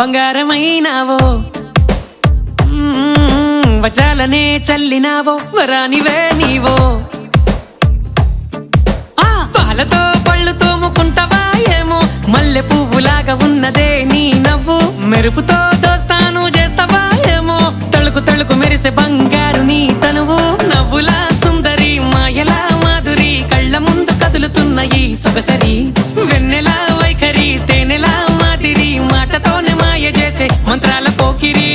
బంగారమైనావో వజ్రాలనే చల్లినావో వరానివే నీవో పాలతో పళ్ళు తోముకుంటావా ఏమో మల్లె పువ్వులాగా ఉన్నదే నీ నవ్వు మెరుపుతో దోస్తాను చేస్తావా ఏమో తళుకు తళుకు మెరిసే బంగారు నీ తనువు నవ్వులా సుందరి మాయలా మాధురి కళ్ళ ముందు కదులుతున్న ఈ సొగసరి వెన్నెలా వైఖరి తేనెలా మాదిరి మాటతోనే మాయ చేసే మంత్రాల పోకిరి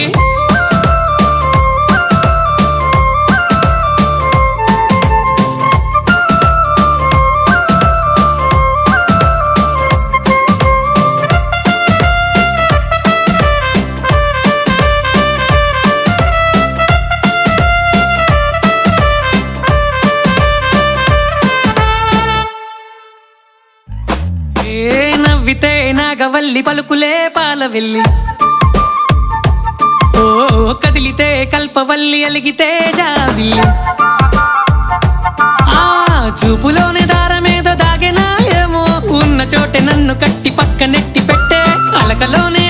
నవ్వితే నాగవల్లి పలుకులే పాలవెల్లి ఓ కదిలితే కల్పవల్లి అలిగితే జాబిల్లి చూపులోనే దారమేదో దాగెనా ఏమో ఉన్న చోటే నన్ను కట్టి పక్క నెట్టి పెట్టే అలకలోనే